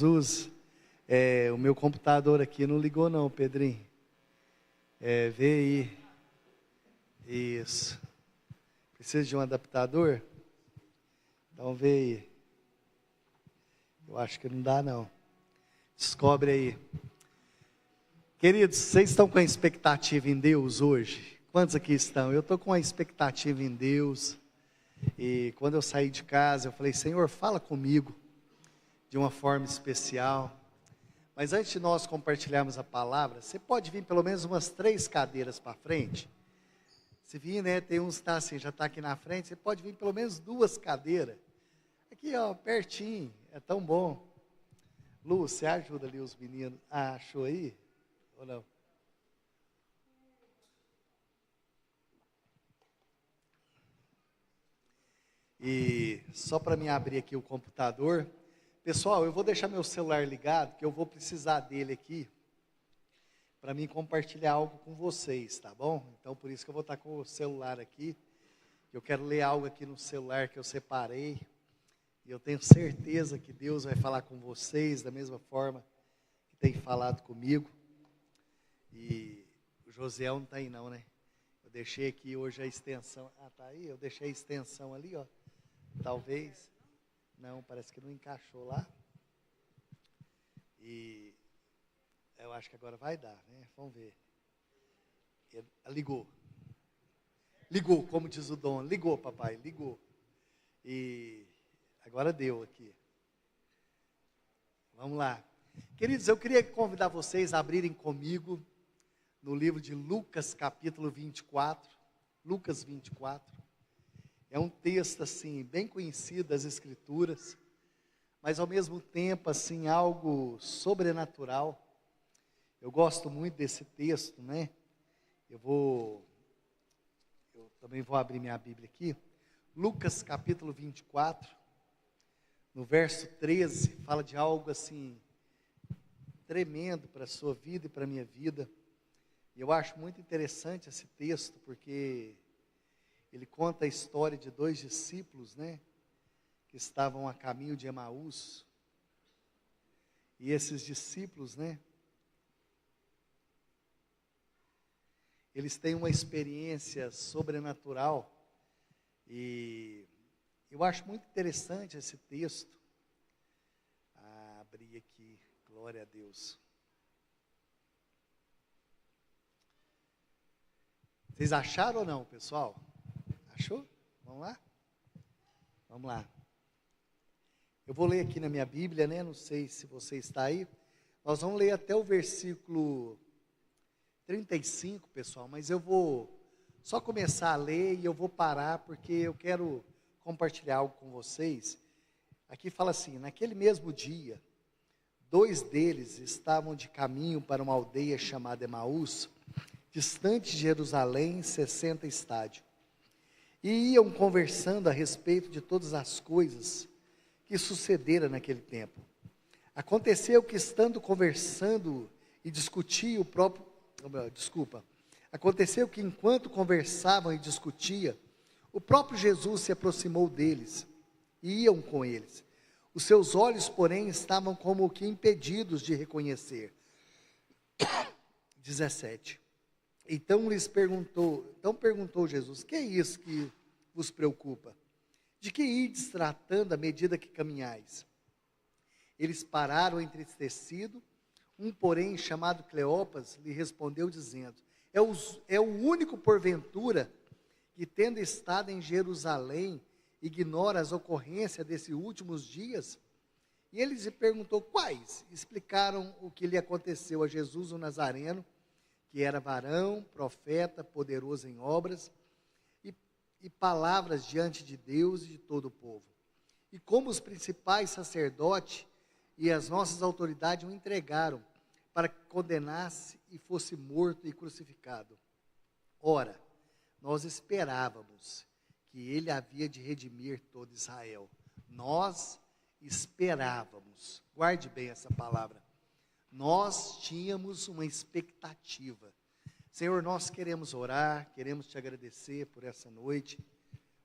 Jesus, o meu computador aqui não ligou não, Pedrinho. Vê aí. Isso. Precisa de um adaptador? Então vê aí. Eu acho que não dá não. Descobre aí. Queridos, vocês estão com a expectativa em Deus hoje? Quantos aqui estão? Eu estou com a expectativa em Deus. E quando eu saí de casa, eu falei, Senhor, fala comigo de uma forma especial. Mas antes de nós compartilharmos a palavra, você pode vir pelo menos umas 3 cadeiras para frente. Se vir, né, tem uns que está assim, já está aqui na frente, você pode vir pelo menos 2 cadeiras. Aqui, ó, pertinho, é tão bom. Lu, você ajuda ali os meninos. Ah, achou aí? Ou não? E só para me abrir aqui o computador. Pessoal, eu vou deixar meu celular ligado, que eu vou precisar dele aqui, para mim compartilhar algo com vocês, tá bom? Então, por isso que eu vou estar com o celular aqui. Eu quero ler algo aqui no celular que eu separei. E eu tenho certeza que Deus vai falar com vocês da mesma forma que tem falado comigo. E o Josiel não está aí não, né? Eu deixei aqui hoje a extensão. Ah, tá aí? Eu deixei a extensão ali, ó. Talvez. Não, parece que não encaixou lá. E eu acho que agora vai dar, né? Vamos ver. Ligou. Ligou, como diz o Dom. Ligou, papai, ligou. E agora deu aqui. Vamos lá. Queridos, eu queria convidar vocês a abrirem comigo no livro de Lucas, capítulo 24. Lucas 24. É um texto, assim, bem conhecido das Escrituras, mas ao mesmo tempo, assim, algo sobrenatural. Eu gosto muito desse texto, né? Eu também vou abrir minha Bíblia aqui. Lucas, capítulo 24, no verso 13, fala de algo, assim, tremendo para a sua vida e para a minha vida. E eu acho muito interessante esse texto, porque ele conta a história de 2 discípulos, né, que estavam a caminho de Emaús. E esses discípulos, né, eles têm uma experiência sobrenatural. E eu acho muito interessante esse texto. Abri aqui, glória a Deus. Vocês acharam ou não, pessoal? Achou? Vamos lá? Vamos lá. Eu vou ler aqui na minha Bíblia, né? Não sei se você está aí. Nós vamos ler até o versículo 35, pessoal, mas eu vou só começar a ler e eu vou parar, porque eu quero compartilhar algo com vocês. Aqui fala assim: naquele mesmo dia, 2 deles estavam de caminho para uma aldeia chamada Emaús, distante de Jerusalém, 60 estádios. E iam conversando a respeito de todas as coisas que sucederam naquele tempo. Aconteceu que, estando conversando e discutiam Aconteceu que, enquanto conversavam e discutiam, o próprio Jesus se aproximou deles e iam com eles. Os seus olhos, porém, estavam como que impedidos de reconhecer. 17. Então perguntou Jesus: que é isso que vos preocupa? De que ides tratando à medida que caminhais? Eles pararam entristecidos. Um, porém, chamado Cleopas, lhe respondeu dizendo: é o único, porventura, que, tendo estado em Jerusalém, ignora as ocorrências desses últimos dias? E ele lhe perguntou: quais? Explicaram o que lhe aconteceu a Jesus o Nazareno, que era varão, profeta, poderoso em obras e palavras diante de Deus e de todo o povo. E como os principais sacerdotes e as nossas autoridades o entregaram para que condenasse e fosse morto e crucificado. Ora, nós esperávamos que ele havia de redimir todo Israel. Nós esperávamos. Guarde bem essa palavra. Nós tínhamos uma expectativa. Senhor, nós queremos orar, queremos te agradecer por essa noite,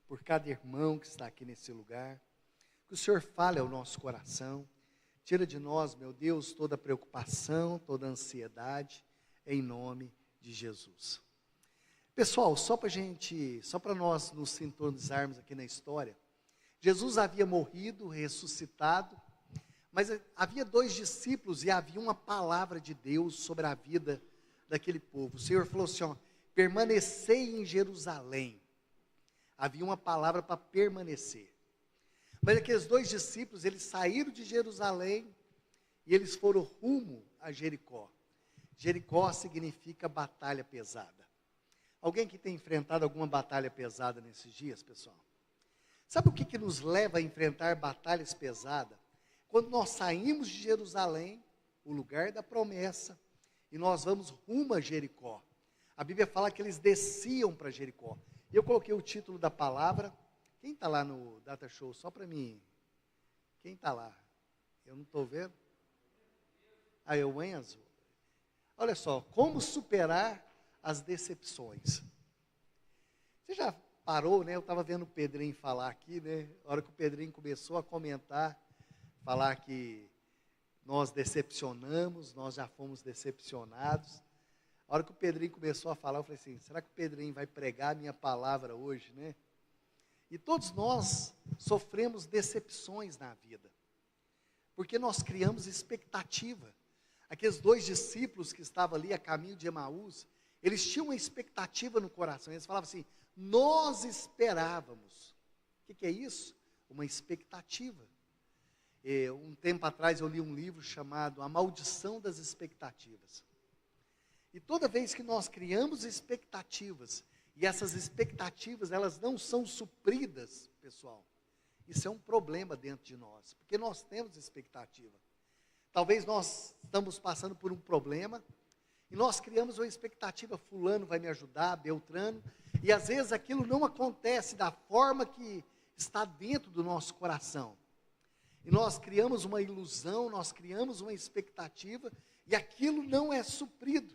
por cada irmão que está aqui nesse lugar. Que o Senhor fale ao nosso coração. Tira de nós, meu Deus, toda preocupação, toda ansiedade, em nome de Jesus. Pessoal, só para nós nos sintonizarmos aqui na história, Jesus havia morrido, ressuscitado, mas havia 2 discípulos e havia uma palavra de Deus sobre a vida daquele povo. O Senhor falou assim, ó, permanecei em Jerusalém. Havia uma palavra para permanecer. Mas aqueles 2 discípulos, eles saíram de Jerusalém e eles foram rumo a Jericó. Jericó significa batalha pesada. Alguém que tem enfrentado alguma batalha pesada nesses dias, pessoal? Sabe o que nos leva a enfrentar batalhas pesadas? Quando nós saímos de Jerusalém, o lugar da promessa, e nós vamos rumo a Jericó. A Bíblia fala que eles desciam para Jericó. E eu coloquei o título da palavra. Quem está lá no Data Show? Só para mim. Quem está lá? Eu não estou vendo. Ah, é o Enzo. Olha só, como superar as decepções. Você já parou, né? Eu estava vendo o Pedrinho falar aqui, né? A hora que o Pedrinho começou a comentar, falar que nós decepcionamos, nós já fomos decepcionados. A hora que o Pedrinho começou a falar, eu falei assim, será que o Pedrinho vai pregar a minha palavra hoje, né? E todos nós sofremos decepções na vida, porque nós criamos expectativa. Aqueles 2 discípulos que estavam ali a caminho de Emaús, eles tinham uma expectativa no coração, eles falavam assim, nós esperávamos. O que é isso? Uma expectativa. Um tempo atrás eu li um livro chamado A Maldição das Expectativas. E toda vez que nós criamos expectativas, e essas expectativas, elas não são supridas, pessoal, isso é um problema dentro de nós, porque nós temos expectativa. Talvez nós estamos passando por um problema, e nós criamos uma expectativa, fulano vai me ajudar, Beltrano, e às vezes aquilo não acontece da forma que está dentro do nosso coração. E nós criamos uma ilusão, nós criamos uma expectativa, e aquilo não é suprido.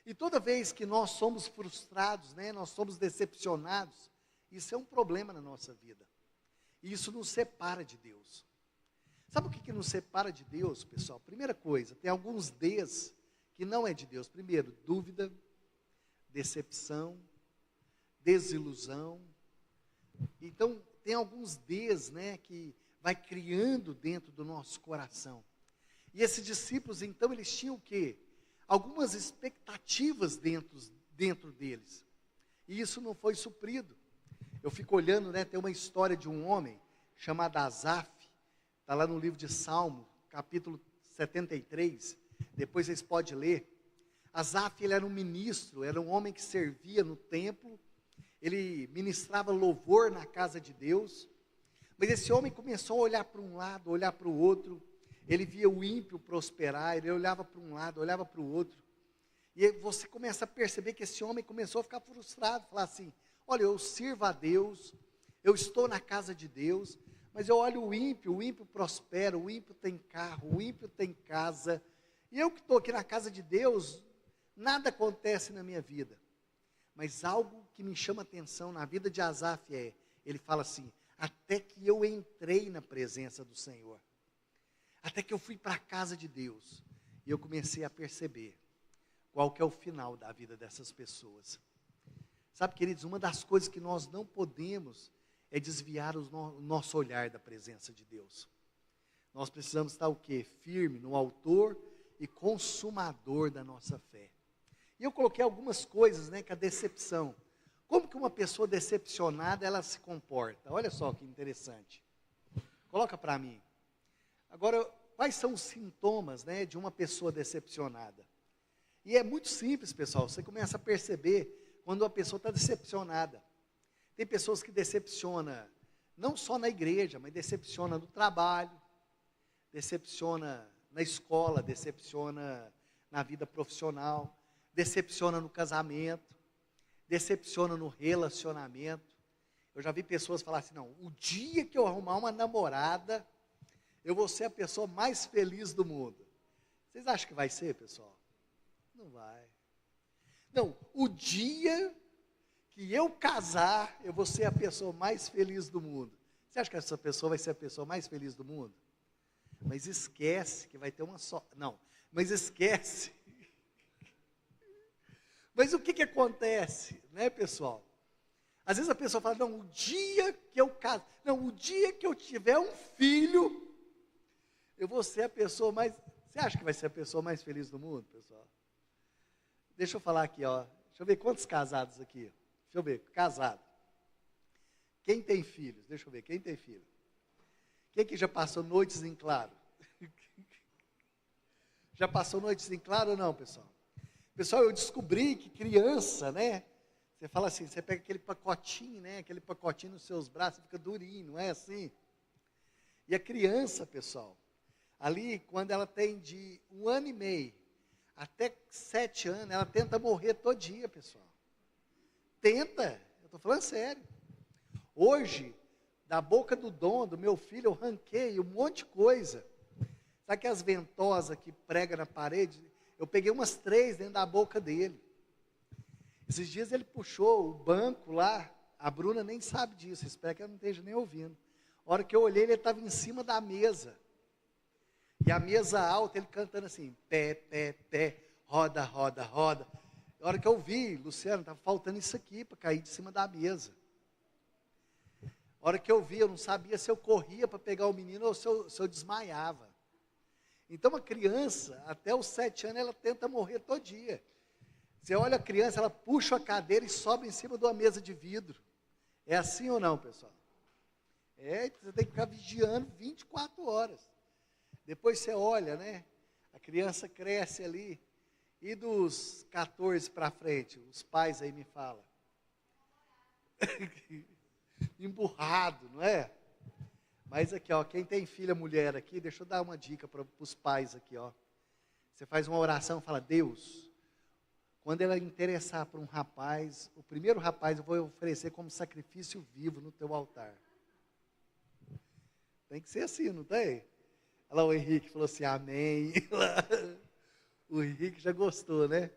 E toda vez que nós somos frustrados, né, nós somos decepcionados, isso é um problema na nossa vida. E isso nos separa de Deus. Sabe o que nos separa de Deus, pessoal? Primeira coisa, tem alguns Ds que não é de Deus. Primeiro, dúvida, decepção, desilusão. Então, tem alguns Ds, né, que vai criando dentro do nosso coração. E esses discípulos, então, eles tinham o quê? Algumas expectativas dentro deles. E isso não foi suprido. Eu fico olhando, né, tem uma história de um homem chamado Asaf, está lá no livro de Salmo, capítulo 73, depois vocês podem ler. Asaf, ele era um ministro, era um homem que servia no templo, ele ministrava louvor na casa de Deus, mas esse homem começou a olhar para um lado, olhar para o outro, ele via o ímpio prosperar, ele olhava para um lado, olhava para o outro, e aí você começa a perceber que esse homem começou a ficar frustrado, falar assim, olha, eu sirvo a Deus, eu estou na casa de Deus, mas eu olho o ímpio prospera, o ímpio tem carro, o ímpio tem casa, e eu que estou aqui na casa de Deus, nada acontece na minha vida. Mas algo que me chama atenção na vida de Asaf ele fala assim, até que eu entrei na presença do Senhor, até que eu fui para a casa de Deus, e eu comecei a perceber qual que é o final da vida dessas pessoas. Sabe, queridos, uma das coisas que nós não podemos é desviar o nosso olhar da presença de Deus. Nós precisamos estar o quê? Firme no autor e consumador da nossa fé. E eu coloquei algumas coisas, né, que a decepção. Como que uma pessoa decepcionada, ela se comporta? Olha só que interessante. Coloca para mim. Agora, quais são os sintomas, né, de uma pessoa decepcionada? E é muito simples, pessoal. Você começa a perceber quando uma pessoa está decepcionada. Tem pessoas que decepcionam, não só na igreja, mas decepciona no trabalho, decepciona na escola, decepciona na vida profissional, decepciona no casamento, decepciona no relacionamento. Eu já vi pessoas falar assim, não, o dia que eu arrumar uma namorada, eu vou ser a pessoa mais feliz do mundo. Vocês acham que vai ser, pessoal? Não vai. Não, o dia que eu casar, eu vou ser a pessoa mais feliz do mundo. Você acha que essa pessoa vai ser a pessoa mais feliz do mundo? Mas esquece que vai ter uma só. Não, mas esquece. Mas o que acontece, né, pessoal? Às vezes a pessoa fala, não, o dia que eu caso, não, o dia que eu tiver um filho, eu vou ser a pessoa mais, você acha que vai ser a pessoa mais feliz do mundo, pessoal? Deixa eu falar aqui, ó, deixa eu ver quantos casados aqui, deixa eu ver, casado. Quem tem filhos? Deixa eu ver, quem tem filho? Quem que já passou noites em claro? Já passou noites em claro ou não, pessoal? Pessoal, eu descobri que criança, né? Você fala assim, você pega aquele pacotinho, né? Aquele pacotinho nos seus braços, fica durinho, não é assim? E a criança, pessoal, ali, quando ela tem de 1 ano e meio até 7 anos, ela tenta morrer todo dia, pessoal. Tenta, eu estou falando sério. Hoje, da boca do Dom, do meu filho, eu ranquei um monte de coisa. Sabe que as ventosas que prega na parede? Eu peguei umas 3 dentro da boca dele. Esses dias ele puxou o banco lá, a Bruna nem sabe disso, espero que ela não esteja nem ouvindo. A hora que eu olhei, ele estava em cima da mesa. E a mesa alta, ele cantando assim, pé, pé, pé, roda, roda, roda. A hora que eu vi, Luciano, estava faltando isso aqui para cair de cima da mesa. A hora que eu vi, eu não sabia se eu corria para pegar o menino ou se eu desmaiava. Então a criança, até os 7 anos, ela tenta morrer todo dia. Você olha a criança, ela puxa a cadeira e sobe em cima de uma mesa de vidro. É assim ou não, pessoal? Você tem que ficar vigiando 24 horas. Depois você olha, né? A criança cresce ali. E dos 14 para frente, os pais aí me falam. Emburrado, não é? Mas aqui, ó, quem tem filha mulher aqui, deixa eu dar uma dica para os pais aqui, ó. Você faz uma oração e fala, Deus, quando ela interessar por um rapaz, o primeiro rapaz eu vou oferecer como sacrifício vivo no teu altar. Tem que ser assim, não tem? Olha lá o Henrique falou assim, amém. O Henrique já gostou, né?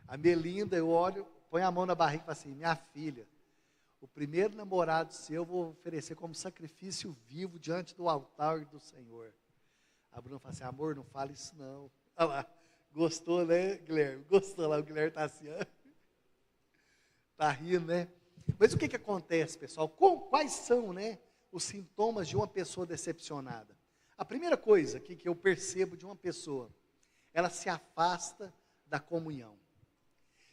A Melinda, eu olho, põe a mão na barriga e fala assim, minha filha, o primeiro namorado seu eu vou oferecer como sacrifício vivo diante do altar do Senhor. A Bruna fala assim, amor, não fala isso não. Olha lá, gostou, né, Guilherme? Gostou lá, o Guilherme está assim, está rindo, né? Mas o que acontece, pessoal? Quais são, né, os sintomas de uma pessoa decepcionada? A primeira coisa que eu percebo de uma pessoa, ela se afasta da comunhão.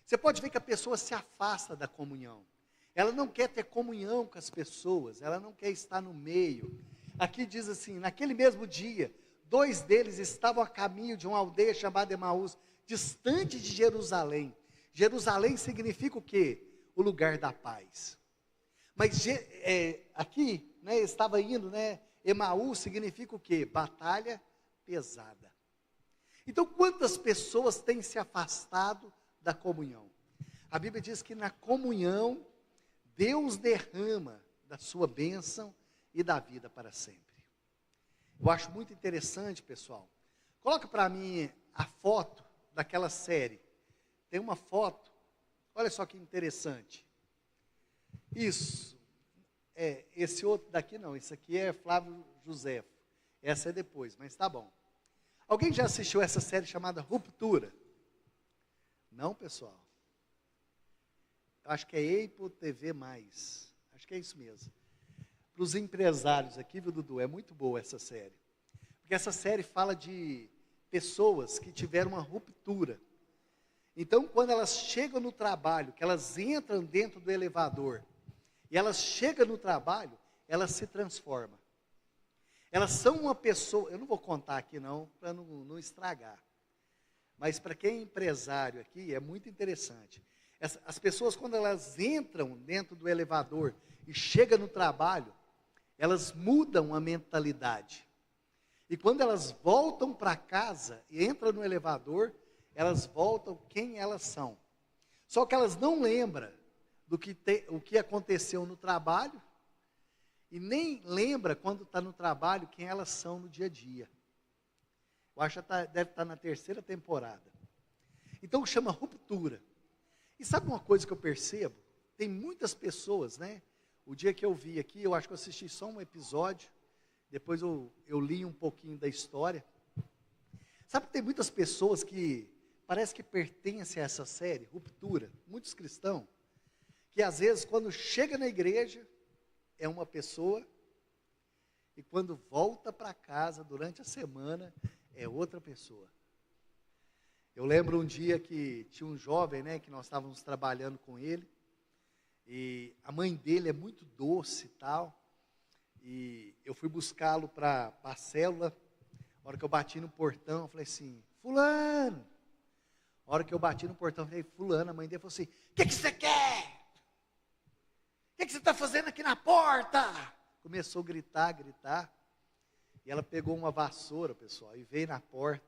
Você pode ver que a pessoa se afasta da comunhão. Ela não quer ter comunhão com as pessoas, ela não quer estar no meio. Aqui diz assim, naquele mesmo dia, 2 deles estavam a caminho de uma aldeia chamada Emaús, distante de Jerusalém. Jerusalém significa o quê? O lugar da paz. Mas aqui, né, estava indo, né, Emaús significa o quê? Batalha pesada. Então, quantas pessoas têm se afastado da comunhão? A Bíblia diz que na comunhão, Deus derrama da sua bênção e da vida para sempre. Eu acho muito interessante, pessoal. Coloca para mim a foto daquela série. Tem uma foto, olha só que interessante. Isso, esse outro daqui não, esse aqui é Flávio José. Essa é depois, mas tá bom. Alguém já assistiu essa série chamada Ruptura? Não, pessoal? Acho que é Apple TV+. Acho que é isso mesmo. Para os empresários aqui, viu, Dudu? É muito boa essa série. Porque essa série fala de pessoas que tiveram uma ruptura. Então, quando elas chegam no trabalho, que elas entram dentro do elevador, e elas chegam no trabalho, elas se transformam. Elas são uma pessoa, eu não vou contar aqui não, para não estragar. Mas para quem é empresário aqui, é muito interessante. As pessoas, quando elas entram dentro do elevador e chegam no trabalho, elas mudam a mentalidade. E quando elas voltam para casa e entram no elevador, elas voltam quem elas são. Só que elas não lembram o que aconteceu no trabalho e nem lembram quando está no trabalho quem elas são no dia a dia. Eu acho que deve estar na 3ª temporada. Então chama ruptura. E sabe uma coisa que eu percebo? Tem muitas pessoas, né? O dia que eu vi aqui, eu acho que eu assisti só um episódio, Depois eu li um pouquinho da história. Sabe que tem muitas pessoas que parece que pertencem a essa série, Ruptura, muitos cristãos, que às vezes quando chega na igreja é uma pessoa e quando volta para casa durante a semana é outra pessoa. Eu lembro um dia que tinha um jovem, né, que nós estávamos trabalhando com ele, e a mãe dele é muito doce e tal, e eu fui buscá-lo para a célula. A hora que eu bati no portão, eu falei assim, fulano. A hora que eu bati no portão, eu falei, fulano, a mãe dele falou assim, o que você quer? O que você está fazendo aqui na porta? Começou a gritar, e ela pegou uma vassoura, pessoal, e veio na porta.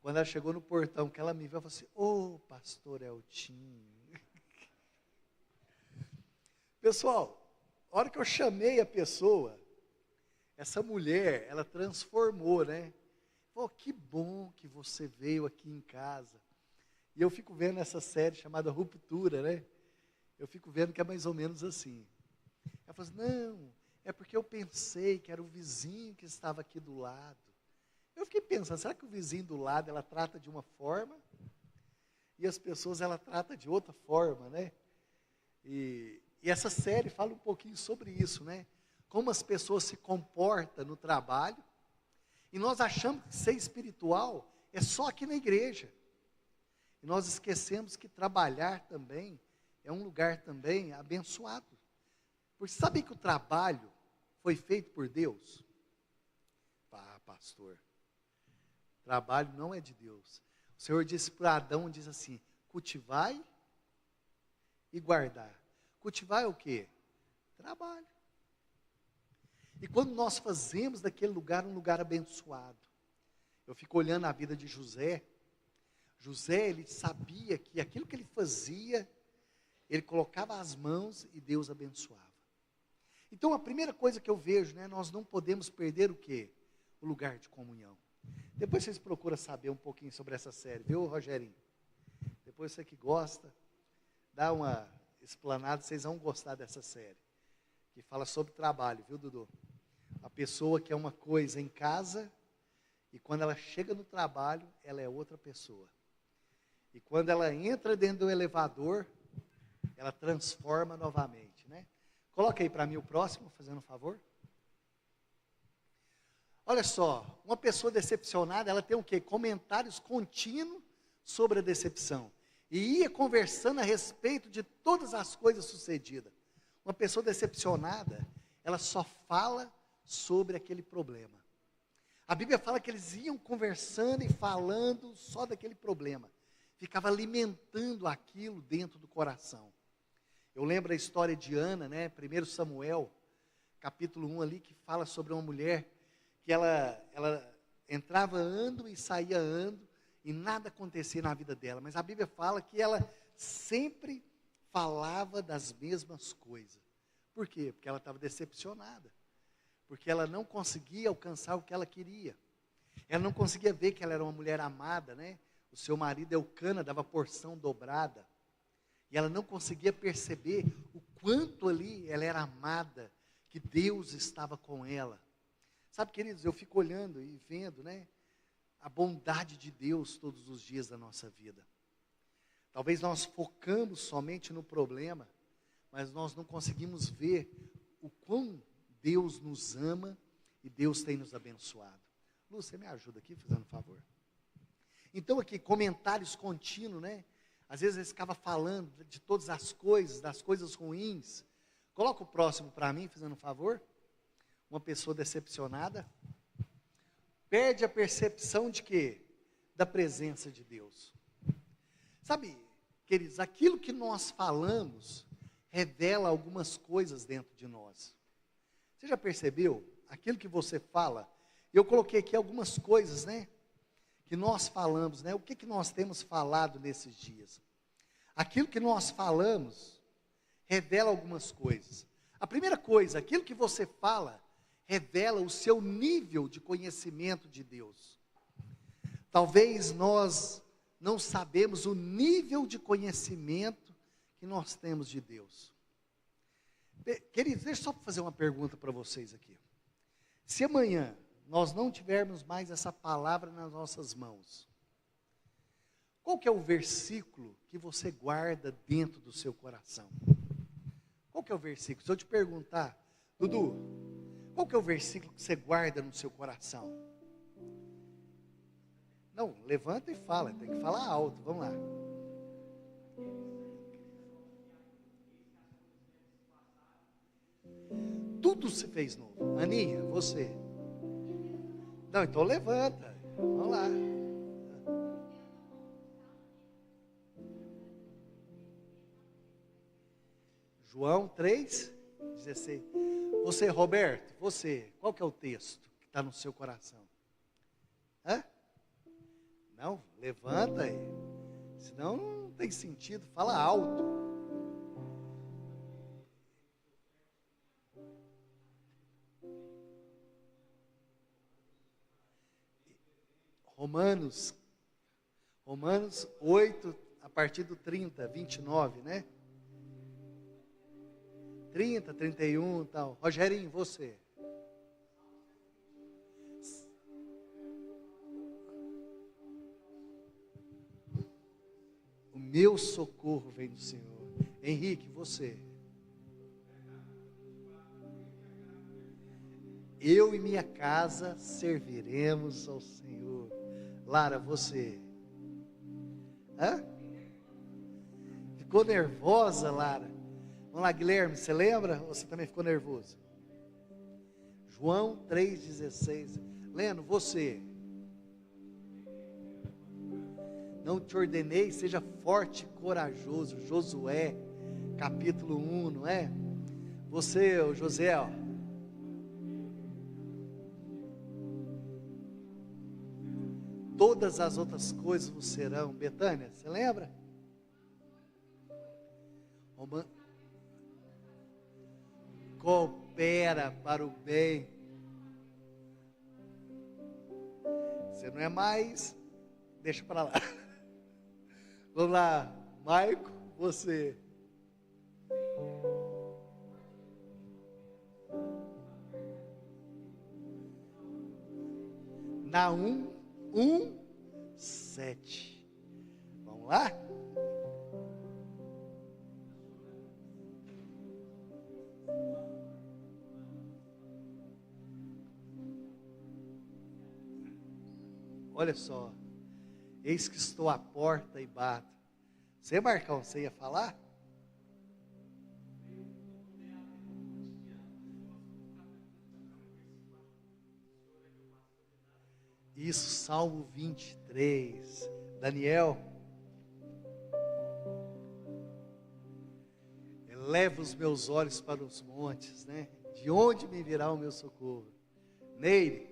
Quando ela chegou no portão, que ela me viu, ela falou assim, ô pastor Eltinho. Pessoal, a hora que eu chamei a pessoa, essa mulher, ela transformou, né? Falou, que bom que você veio aqui em casa. E eu fico vendo essa série chamada Ruptura, né? Eu fico vendo que é mais ou menos assim. Ela falou assim, não, é porque eu pensei que era o vizinho que estava aqui do lado. Eu fiquei pensando, será que o vizinho do lado, ela trata de uma forma, e as pessoas, ela trata de outra forma, né? E essa série fala um pouquinho sobre isso, né? Como as pessoas se comportam no trabalho, e nós achamos que ser espiritual é só aqui na igreja. E nós esquecemos que trabalhar também é um lugar também abençoado. Porque sabe que o trabalho foi feito por Deus? Ah, pastor, trabalho não é de Deus. O Senhor disse para Adão, diz assim, cultivai e guardar. Cultivar é o quê? Trabalho. E quando nós fazemos daquele lugar um lugar abençoado, eu fico olhando a vida de José. José, ele sabia que aquilo que ele fazia, ele colocava as mãos e Deus abençoava. Então a primeira coisa que eu vejo, né, nós não podemos perder o quê? O lugar de comunhão. Depois vocês procuram saber um pouquinho sobre essa série, viu, Rogerinho? Depois você que gosta, dá uma explanada, vocês vão gostar dessa série, que fala sobre trabalho, viu, Dudu? A pessoa que é uma coisa em casa, e quando ela chega no trabalho, ela é outra pessoa. E quando ela entra dentro do elevador, ela transforma novamente, né? Coloca aí para mim o próximo, fazendo um favor. Olha só, uma pessoa decepcionada, ela tem o quê? Comentários contínuos sobre a decepção. E ia conversando a respeito de todas as coisas sucedidas. Uma pessoa decepcionada, ela só fala sobre aquele problema. A Bíblia fala que eles iam conversando e falando só daquele problema. Ficava alimentando aquilo dentro do coração. Eu lembro a história de Ana, né? 1 Samuel, capítulo 1 ali, que fala sobre uma mulher que ela entrava ano e saía ano, e nada acontecia na vida dela. Mas a Bíblia fala que ela sempre falava das mesmas coisas. Por quê? Porque ela estava decepcionada. Porque ela não conseguia alcançar o que ela queria. Ela não conseguia ver que ela era uma mulher amada, né? O seu marido Eucana dava porção dobrada. E ela não conseguia perceber o quanto ali ela era amada, que Deus estava com ela. Sabe, queridos, eu fico olhando e vendo, né? A bondade de Deus todos os dias da nossa vida. Talvez nós focamos somente no problema, mas nós não conseguimos ver o quão Deus nos ama e Deus tem nos abençoado. Lu, você me ajuda aqui, fazendo um favor? Então aqui, comentários contínuos, né? Às vezes eles ficavam falando de todas as coisas, das coisas ruins. Coloca o próximo para mim, fazendo um favor. Uma pessoa decepcionada perde a percepção de quê? Da presença de Deus. Sabe, queridos, aquilo que nós falamos revela algumas coisas dentro de nós. Você já percebeu? Aquilo que você fala, eu coloquei aqui algumas coisas, né? Que nós falamos, né? O que nós temos falado nesses dias? Aquilo que nós falamos revela algumas coisas. A primeira coisa, aquilo que você fala revela o seu nível de conhecimento de Deus. Talvez nós não sabemos o nível de conhecimento que nós temos de Deus. Queridos, deixa eu só fazer uma pergunta para vocês aqui. Se amanhã nós não tivermos mais essa palavra nas nossas mãos, qual que é o versículo que você guarda dentro do seu coração? Qual que é o versículo? Se eu te perguntar, Dudu, qual que é o versículo que você guarda no seu coração? Não, levanta e fala, tem que falar alto, vamos lá. Tudo se fez novo. Aninha, você. Não, então levanta, vamos lá. João 3:16. Você, Roberto, você, qual que é o texto que está no seu coração? Hã? Não, levanta aí. Senão não tem sentido, fala alto. Romanos 8, a partir do 30, 29, né? 30, 31 e tal. Rogerinho, você. O meu socorro vem do Senhor. Henrique, você. Eu e minha casa serviremos ao Senhor. Lara, você. Hã? Ficou nervosa, Lara? Vamos lá, Guilherme, você lembra? Ou você também ficou nervoso? João 3,16. Leno, você. Não te ordenei, seja forte e corajoso. Josué, capítulo 1, não é? Você, José, ó. Todas as outras coisas vos serão. Betânia, você lembra? Coopera para o bem. Você não é mais, deixa para lá. Vamos lá, Maico, você. Naum 1:7. Vamos lá? Olha só, eis que estou à porta e bato. Você, Marcão, você ia falar? Isso, Salmo 23. Daniel. Eleva os meus olhos para os montes, né? De onde me virá o meu socorro? Neire.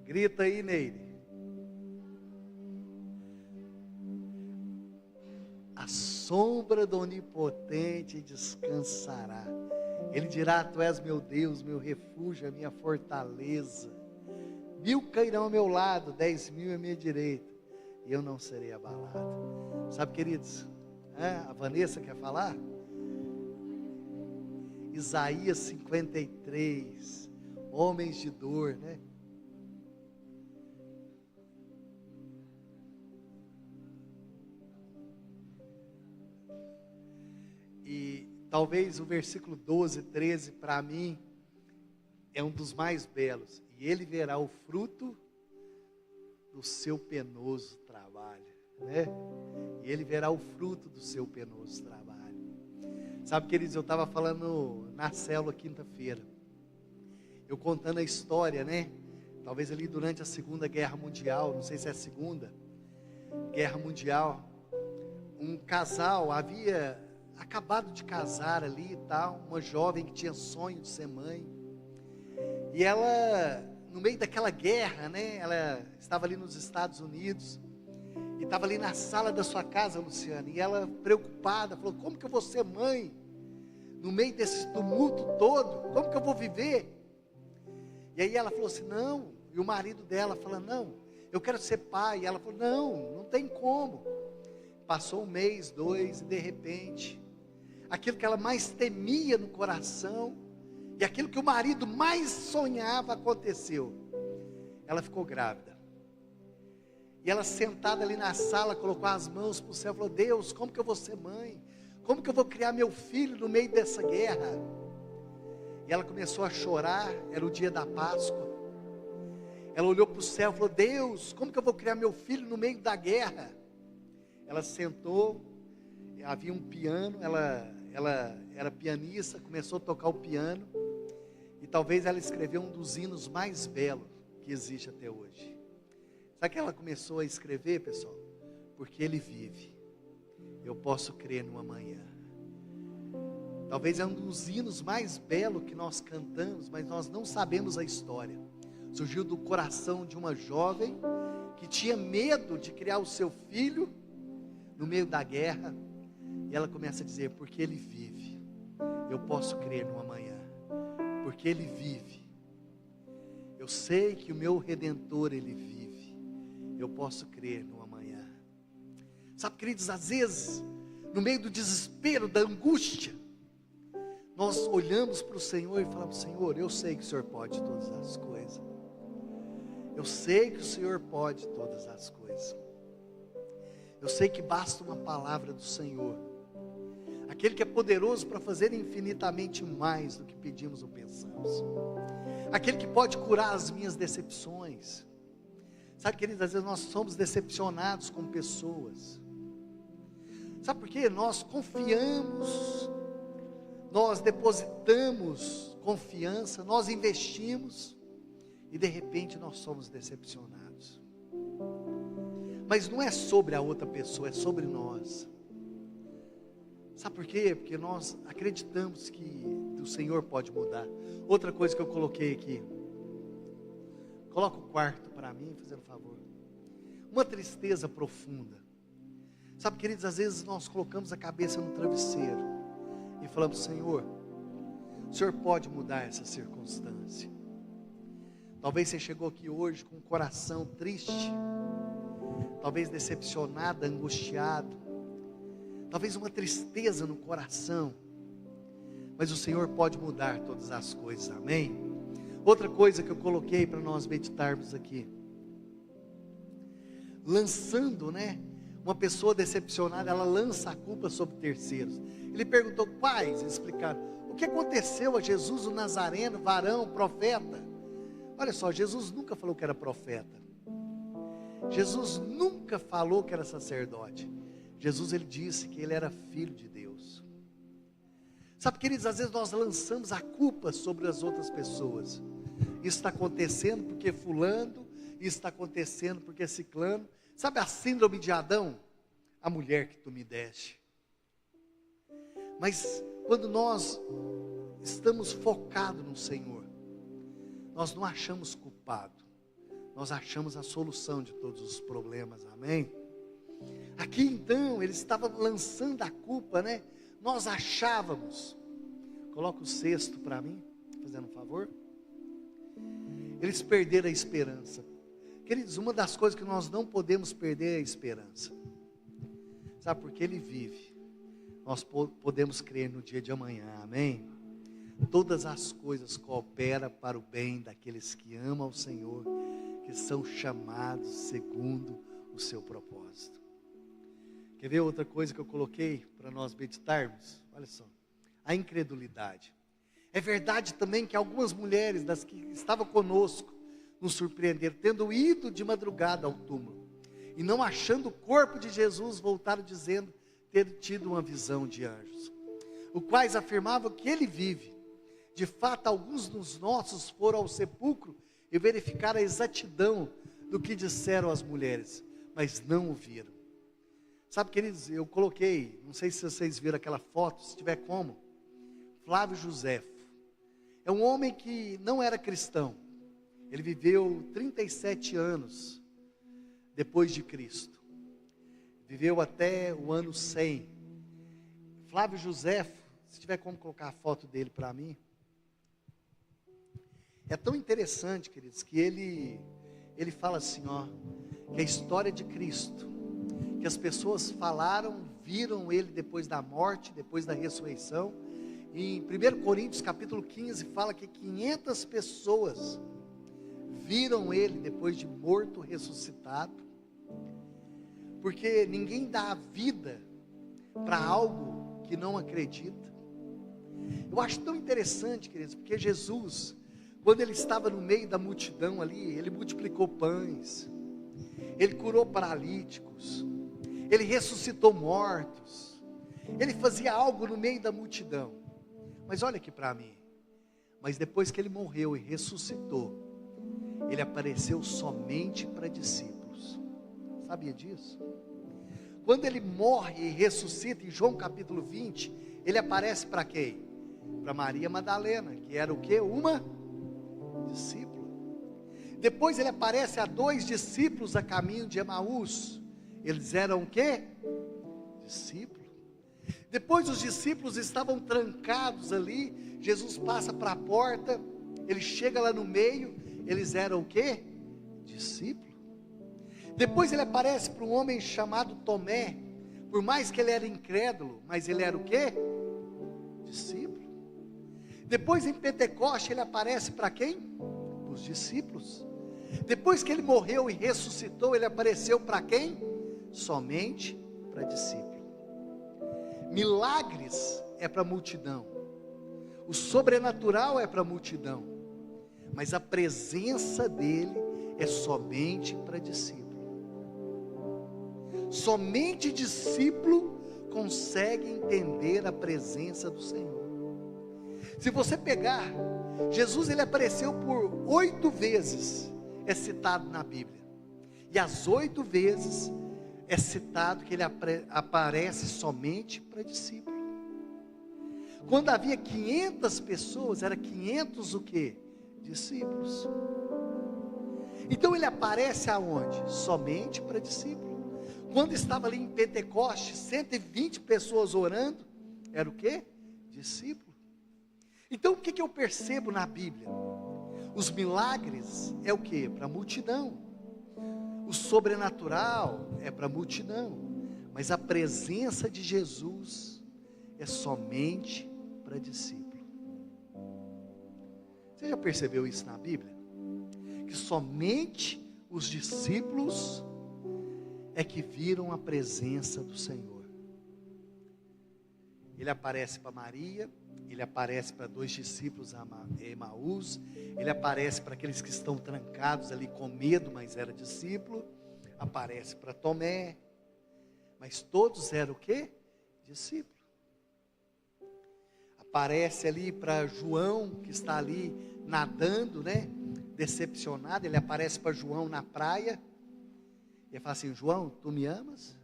Grita aí, Neire. A sombra do Onipotente descansará. Ele dirá: Tu és meu Deus, meu refúgio, a minha fortaleza. 1000 cairão ao meu lado, 10.000 à minha direita, e eu não serei abalado. Sabe, queridos, a Vanessa quer falar? Isaías 53, homens de dor, né? E talvez o versículo 12, 13, para mim, é um dos mais belos. E ele verá o fruto do seu penoso trabalho, né? E ele verá o fruto do seu penoso trabalho. Sabe, queridos, eu estava falando na célula quinta-feira, eu contando a história, né? Talvez ali durante a Segunda Guerra Mundial, não sei se é a Segunda Guerra Mundial, um casal havia acabado de casar ali e tal, uma jovem que tinha sonho de ser mãe, e ela, no meio daquela guerra, né, ela estava ali nos Estados Unidos, e estava ali na sala da sua casa, Luciana, e ela preocupada, falou: como que eu vou ser mãe, no meio desse tumulto todo, como que eu vou viver? E aí ela falou assim: não, e o marido dela falou: não, eu quero ser pai, e ela falou: não, não tem como. Passou 1 mês, 2, e de repente, aquilo que ela mais temia no coração, E aquilo que o marido mais sonhava aconteceu. Ela ficou grávida. E ela sentada ali na sala, colocou as mãos para o céu e falou: Deus, como que eu vou ser mãe? Como que eu vou criar meu filho no meio dessa guerra? E ela começou a chorar, era o dia da Páscoa. Ela olhou para o céu e falou: Deus, como que eu vou criar meu filho no meio da guerra? Ela sentou, havia um piano, ela era pianista, começou a tocar o piano. E talvez ela escreveu um dos hinos mais belos que existe até hoje. Sabe que ela começou a escrever, pessoal? Porque Ele vive. Eu posso crer no amanhã. Talvez é um dos hinos mais belos que nós cantamos, mas nós não sabemos a história. Surgiu do coração de uma jovem que tinha medo de criar o seu filho no meio da guerra. E ela começa a dizer: porque Ele vive, eu posso crer no amanhã. Porque Ele vive. Eu sei que o meu Redentor, Ele vive. Eu posso crer no amanhã. Sabe, queridos, às vezes, no meio do desespero, da angústia, nós olhamos para o Senhor e falamos: Senhor, eu sei que o Senhor pode todas as coisas. Eu sei que o Senhor pode todas as coisas. Eu sei que basta uma palavra do Senhor. Aquele que é poderoso para fazer infinitamente mais do que pedimos ou pensamos. Aquele que pode curar as minhas decepções. Sabe, queridos, às vezes nós somos decepcionados com pessoas. Sabe por quê? Nós confiamos, nós depositamos confiança, nós investimos e de repente nós somos decepcionados. Mas não é sobre a outra pessoa, é sobre nós. Sabe por quê? Porque nós acreditamos que o Senhor pode mudar. Outra coisa que eu coloquei aqui. Coloca o quarto para mim, fazendo favor. Uma tristeza profunda. Sabe, queridos, às vezes nós colocamos a cabeça no travesseiro e falamos: Senhor, o Senhor pode mudar essa circunstância. Talvez você chegou aqui hoje com o coração triste, talvez decepcionado, angustiado, talvez uma tristeza no coração, mas o Senhor pode mudar todas as coisas, amém? Outra coisa que eu coloquei para nós meditarmos aqui, lançando, uma pessoa decepcionada, ela lança a culpa sobre terceiros. Ele perguntou: quais? Eles explicaram: o que aconteceu a Jesus o Nazareno, varão, profeta? Olha só, Jesus nunca falou que era profeta. Jesus nunca falou que era sacerdote. Jesus, ele disse que ele era filho de Deus. Sabe, queridos, às vezes nós lançamos a culpa sobre as outras pessoas. Isso está acontecendo porque fulano, isso está acontecendo porque ciclano. Sabe a síndrome de Adão? A mulher que tu me deste. Mas quando nós estamos focados no Senhor, nós não achamos culpado, nós achamos a solução de todos os problemas, amém? Aqui então, ele estava lançando a culpa, nós achávamos, coloca o cesto para mim, fazendo um favor. Eles perderam a esperança. Queridos, uma das coisas que nós não podemos perder é a esperança. Sabe, porque Ele vive. Nós podemos crer no dia de amanhã, amém? Todas as coisas cooperam para o bem daqueles que amam ao Senhor, que são chamados segundo o seu propósito. Quer ver outra coisa que eu coloquei para nós meditarmos? Olha só, a incredulidade. É verdade também que algumas mulheres das que estavam conosco nos surpreenderam, tendo ido de madrugada ao túmulo e não achando o corpo de Jesus, voltaram dizendo ter tido uma visão de anjos, os quais afirmavam que Ele vive. De fato, alguns dos nossos foram ao sepulcro e verificaram a exatidão do que disseram as mulheres, mas não o viram. Sabe, queridos, eu coloquei, não sei se vocês viram aquela foto, se tiver como, Flávio Josefo. É um homem que não era cristão. Ele viveu 37 anos depois de Cristo. Viveu até o ano 100. Flávio Josefo, se tiver como colocar a foto dele para mim. É tão interessante, queridos, que ele fala assim, que a história de Cristo, que as pessoas falaram, viram Ele depois da morte, depois da ressurreição, Em 1 Coríntios capítulo 15 fala que 500 pessoas viram ele depois de morto, ressuscitado, porque ninguém dá a vida para algo que não acredita. Eu acho tão interessante, queridos, porque Jesus, quando ele estava no meio da multidão ali, ele multiplicou pães, ele curou paralíticos, ele ressuscitou mortos, ele fazia algo no meio da multidão. Mas olha aqui para mim, mas depois que ele morreu e ressuscitou, ele apareceu somente para discípulos. Sabia disso? Quando ele morre e ressuscita, em João capítulo 20, ele aparece para quem? Para Maria Madalena, que era o quê? Uma discípula. Depois ele aparece a 2 discípulos a caminho de Emaús. Eles eram o quê? Discípulos. Depois os discípulos estavam trancados ali, Jesus passa para a porta, ele chega lá no meio, eles eram o quê? Discípulos. Depois ele aparece para um homem chamado Tomé, por mais que ele era incrédulo, mas ele era o quê? Discípulo. Depois em Pentecoste ele aparece para quem? Os discípulos. Depois que ele morreu e ressuscitou, ele apareceu para quem? Somente para discípulos. Milagres é para a multidão, o sobrenatural é para a multidão, mas a presença dele é somente para discípulo. Somente discípulo consegue entender a presença do Senhor. Se você pegar, Jesus ele apareceu por 8 vezes, é citado na Bíblia, e as 8 vezes é citado que ele aparece somente para discípulos. Quando havia 500 pessoas, era 500 o quê? Discípulos. Então ele aparece aonde? Somente para discípulos. Quando estava ali em Pentecoste, 120 pessoas orando, era o quê? Discípulo. Então o que eu percebo na Bíblia? Os milagres é o quê? Para a multidão. O sobrenatural é para a multidão, mas a presença de Jesus é somente para discípulo. Você já percebeu isso na Bíblia? Que somente os discípulos é que viram a presença do Senhor. Ele aparece para Maria, ele aparece para 2 discípulos a Emaús, ele aparece para aqueles que estão trancados ali com medo, mas era discípulo, aparece para Tomé, mas todos eram o quê? Discípulo. Aparece ali para João, que está ali nadando, né? Decepcionado, ele aparece para João na praia, e ele fala assim: João, tu me amas?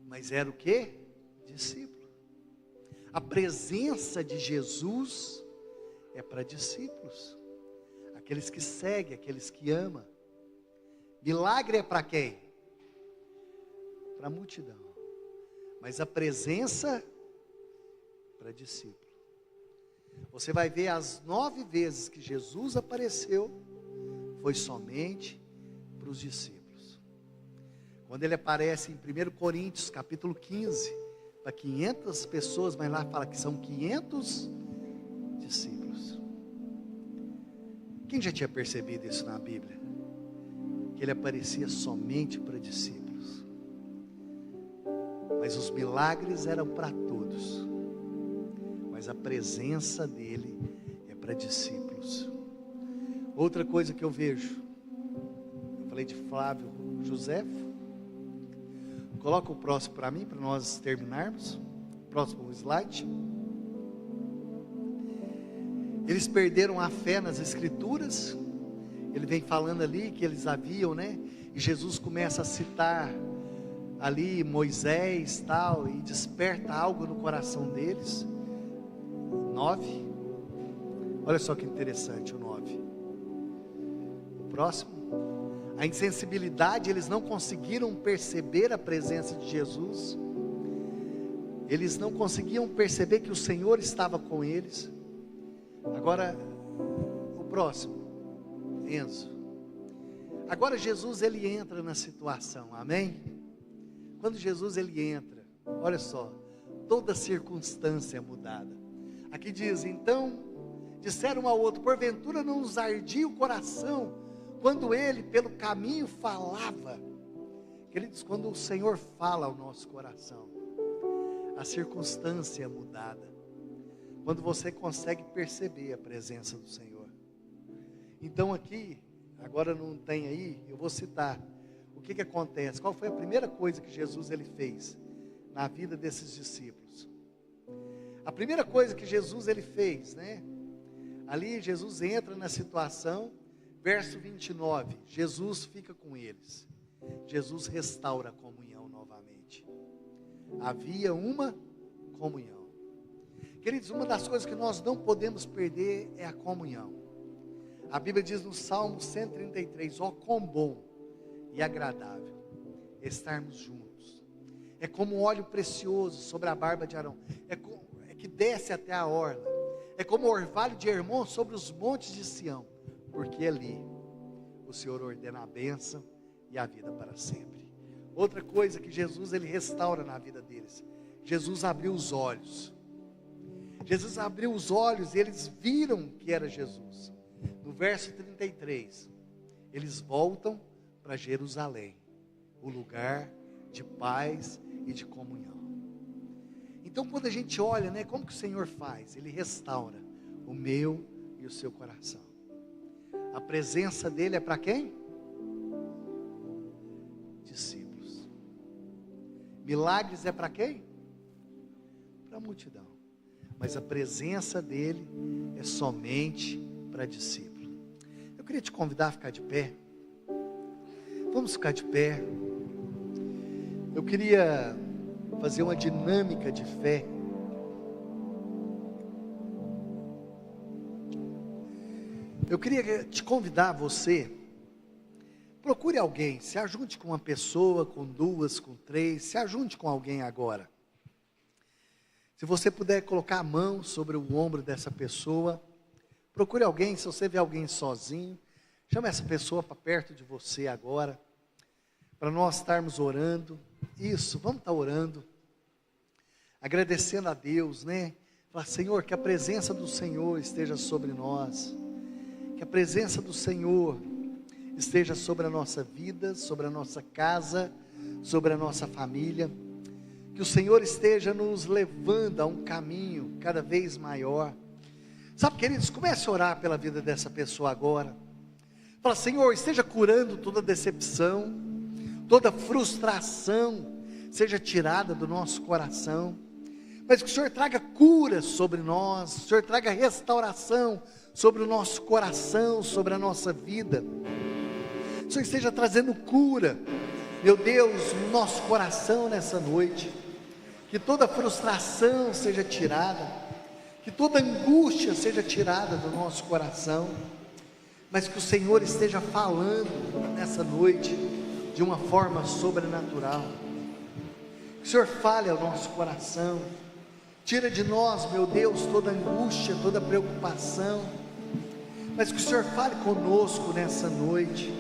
Mas era o quê? Discípulo. A presença de Jesus é para discípulos, aqueles que seguem, aqueles que amam. Milagre é para quem? Para a multidão, mas a presença para discípulo. Você vai ver as 9 vezes que Jesus apareceu, foi somente para os discípulos. Quando ele aparece em 1 Coríntios capítulo 15, para 500 pessoas, mas lá fala que são 500 discípulos. Quem já tinha percebido isso na Bíblia? Que ele aparecia somente para discípulos, mas os milagres eram para todos, mas a presença dele é para discípulos. Outra coisa que eu vejo, eu falei de Flávio José. Coloca o próximo para mim, para nós terminarmos. Próximo slide. Eles perderam a fé nas Escrituras. Ele vem falando ali que eles haviam, né? E Jesus começa a citar ali Moisés, tal, e desperta algo no coração deles. 9. Olha só que interessante o 9. O próximo. A insensibilidade, eles não conseguiram perceber a presença de Jesus, eles não conseguiam perceber que o Senhor estava com eles. Agora, o próximo, Enzo. Agora Jesus ele entra na situação, amém? Quando Jesus ele entra, olha só, toda circunstância é mudada. Aqui diz, então, disseram um ao outro, porventura não nos ardia o coração, quando ele pelo caminho falava. Queridos, quando o Senhor fala ao nosso coração, a circunstância é mudada. Quando você consegue perceber a presença do Senhor. Então aqui, agora não tem aí, eu vou citar. O que acontece? Qual foi a primeira coisa que Jesus ele fez na vida desses discípulos? A primeira coisa que Jesus ele fez, né? Ali Jesus entra na situação, verso 29, Jesus fica com eles. Jesus restaura a comunhão novamente. Havia uma comunhão. Queridos, uma das coisas que nós não podemos perder é a comunhão. A Bíblia diz no Salmo 133, ó quão bom e agradável estarmos juntos. É como um óleo precioso sobre a barba de Arão, é que desce até a orla, é como o orvalho de Hermon sobre os montes de Sião, porque ali o Senhor ordena a bênção e a vida para sempre. Outra coisa que Jesus ele restaura na vida deles, Jesus abriu os olhos. Jesus abriu os olhos e eles viram que era Jesus. No verso 33, eles voltam para Jerusalém, o lugar de paz e de comunhão. Então quando a gente olha, né, como que o Senhor faz? Ele restaura o meu e o seu coração. A presença dele é para quem? Discípulos. Milagres é para quem? Para a multidão. Mas a presença dele é somente para discípulo. Eu queria te convidar a ficar de pé. Vamos ficar de pé. Eu queria fazer uma dinâmica de fé. Eu queria te convidar você, procure alguém, se ajunte com uma pessoa, com duas, com três, se ajunte com alguém agora. Se você puder colocar a mão sobre o ombro dessa pessoa, procure alguém. Se você vê alguém sozinho, chama essa pessoa para perto de você agora, para nós estarmos orando. Isso, vamos estar orando, agradecendo a Deus, né? Falar, Senhor, que a presença do Senhor esteja sobre nós, que a presença do Senhor esteja sobre a nossa vida, sobre a nossa casa, sobre a nossa família. Que o Senhor esteja nos levando a um caminho cada vez maior. Sabe, queridos, comece a orar pela vida dessa pessoa agora. Fala, Senhor, esteja curando toda decepção, toda frustração, seja tirada do nosso coração. Mas que o Senhor traga cura sobre nós, o Senhor traga restauração sobre o nosso coração, sobre a nossa vida. O Senhor esteja trazendo cura, meu Deus, no nosso coração nessa noite. Que toda frustração seja tirada, que toda angústia seja tirada do nosso coração, mas que o Senhor esteja falando nessa noite de uma forma sobrenatural. Que o Senhor fale ao nosso coração, tira de nós, meu Deus, toda angústia, toda preocupação, mas que o Senhor fale conosco nessa noite.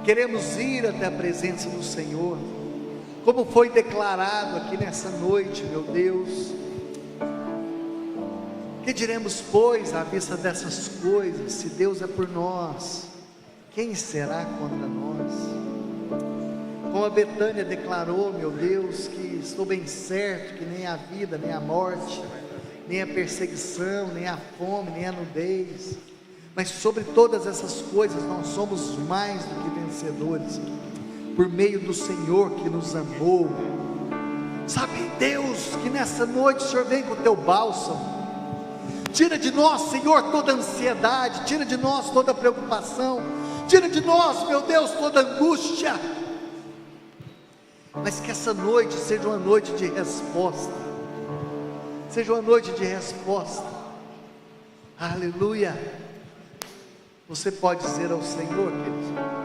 Queremos ir até a presença do Senhor, como foi declarado aqui nessa noite, meu Deus. Que diremos, pois, à vista dessas coisas? Se Deus é por nós, quem será contra nós? Como a Betânia declarou, meu Deus, que estou bem certo que nem a vida, nem a morte, nem a perseguição, nem a fome, nem a nudez, mas sobre todas essas coisas nós somos mais do que vencedores, por meio do Senhor que nos amou. Sabe, Deus, que nessa noite o Senhor vem com o teu bálsamo, tira de nós, Senhor, toda ansiedade, tira de nós toda preocupação, tira de nós, meu Deus, toda angústia, mas que essa noite seja uma noite de resposta, seja uma noite de resposta. Aleluia. Você pode dizer ao Senhor, querido,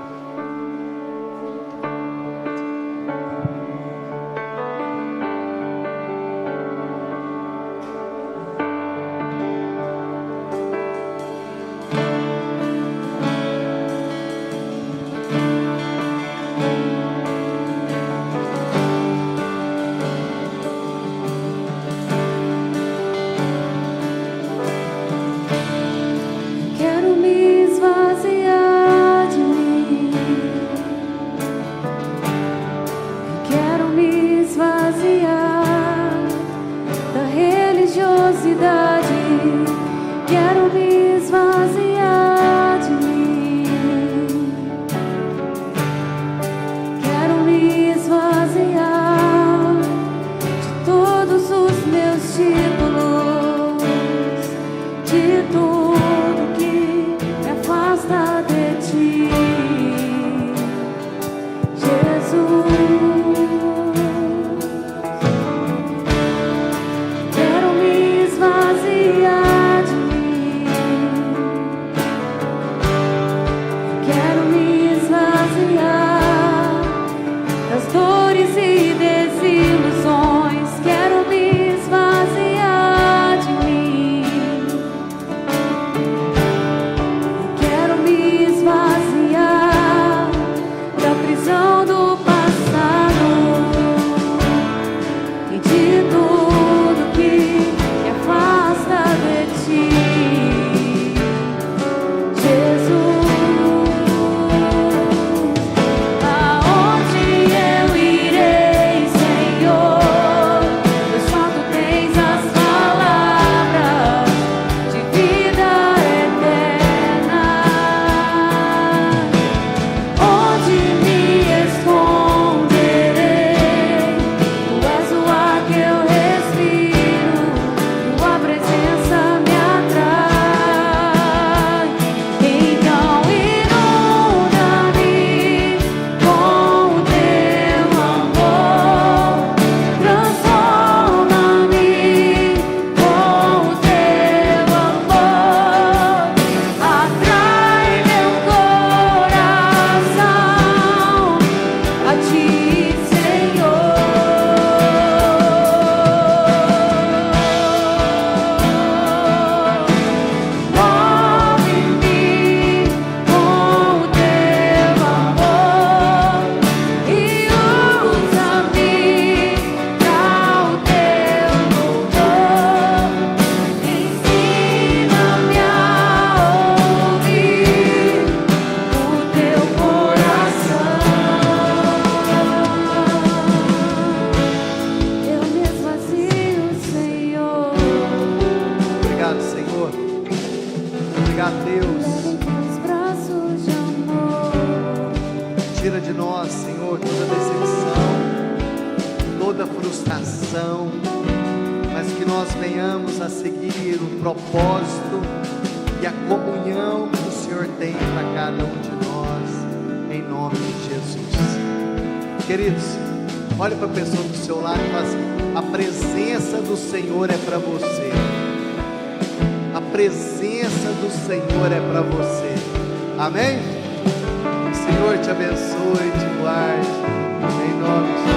Tira de nós, Senhor, toda decepção, toda frustração, mas que nós venhamos a seguir o propósito e a comunhão que o Senhor tem para cada um de nós, em nome de Jesus. Queridos, olhe para a pessoa do seu lado e fala assim: a presença do Senhor é para você. A presença do Senhor é para você. Amém? O Senhor te abençoe e te guarde, em nome de Jesus.